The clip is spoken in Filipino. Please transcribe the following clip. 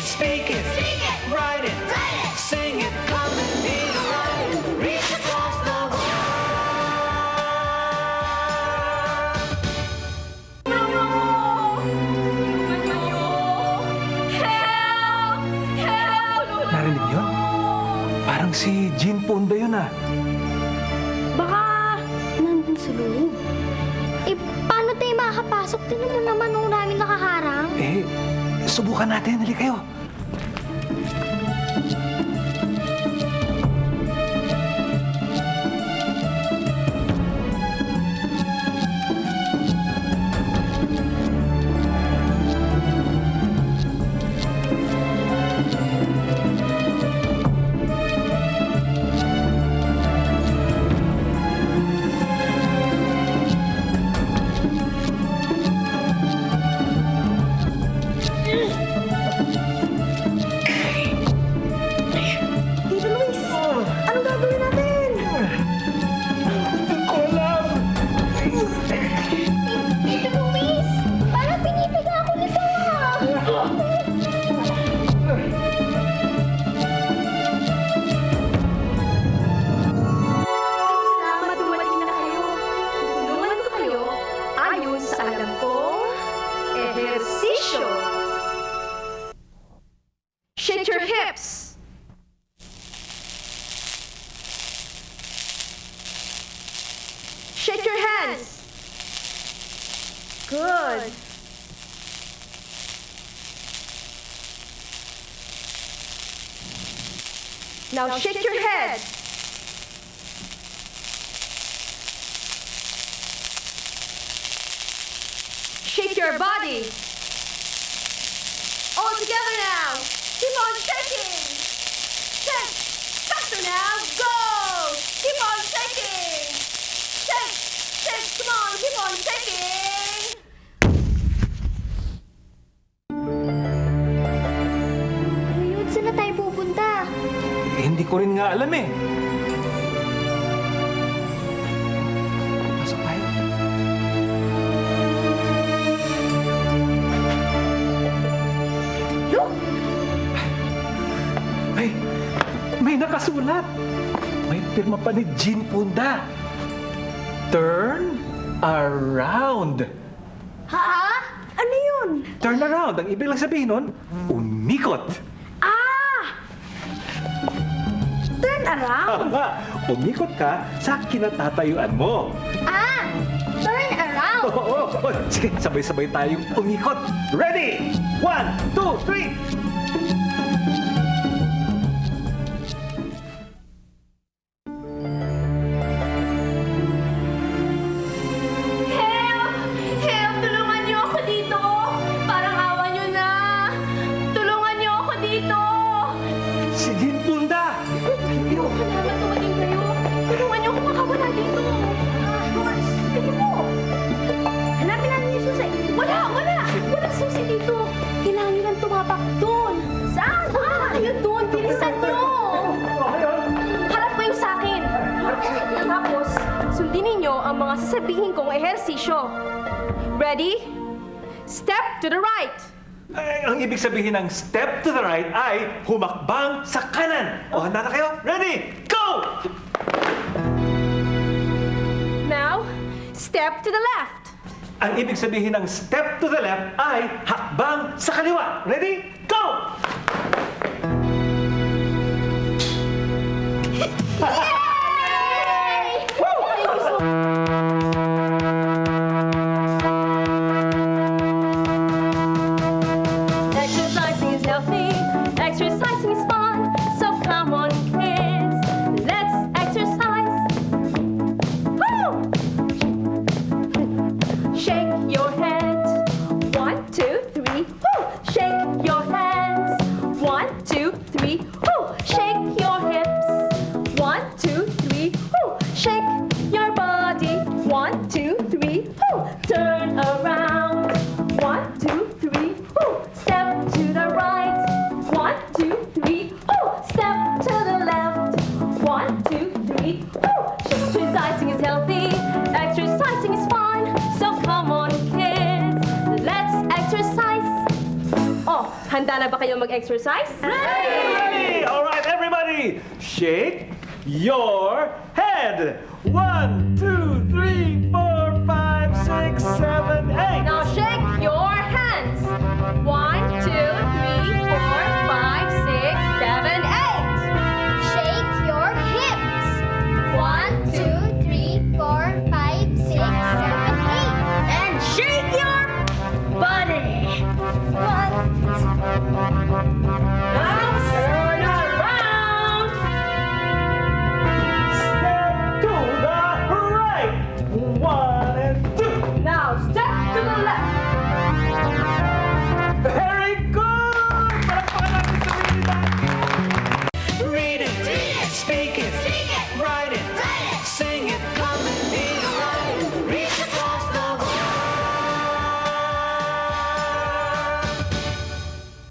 speak it, write it, sing it, come and be the light, reach across the world. Narinig yun? Parang si Jean Ponda yun ah. Baka nandun sa loob. Eh, paano tayo makakapasok? Tingnan mo naman nung namin nakaharang. Eh, subukan natin. Hali kayo. Shake your hips. Shake your hands. Good. Now shake your head. Shake your body. All together now. Keep on shaking. Shake. Faster now. Go. Keep on shaking. Shake. Shake. Come on. Keep on shaking. Ngayon, saan na tayo pupunta? Eh, hindi ko rin nga alam eh. Pasok tayo. Look! May nakasulat. May pirma pa ni Jean Ponda. Turn around. Ha? Ano yun? Turn around. Ang ibig lang sabihin nun, umikot. Turn around? Umikot ka sa kinatatayuan mo. Turn around! Oo. Sige, sabay-sabay tayong umikot. Ready? 1, 2, 3. Help! Tulungan niyo ako dito! Parang awa niyo na! Tulungan niyo ako dito! Si Jean Ponda! Kailangan tumating kayo! Tulungan niyo ako makawala dito! Sige po! Hanapin natin yung susi! Wala! Walang susi dito! Kailangan niyo lang tumapak doon! Saan? Kayo doon! Bilisan niyo! Harap kayo sa akin! Tapos, sundin ninyo ang mga sasabihin kong ehersisyo. Ready? Step to the right. Ay, ang ibig sabihin ng step to the right ay humakbang sa kanan. O, handa na kayo? Ready? Go! Now, step to the left. Ang ibig sabihin ng step to the left ay hakbang sa kaliwa. Ready? Go! Exercising is healthy. Exercising is fun. So come on, kids. Let's exercise. Woo! Shake your head. 1, 2, 3. Woo! Shake your head. O, handa na ba kayo mag-exercise? Ready! All right, everybody, shake your head. 1, 2, 3, 4, 5, 6, 7, 8. Now shake your hands. 1, 2, 3, 4, 5, 6, 7, 8. Shake your hips. 1, 2, 3, 4, 5, 6, 7, 8. And shake your body. 1,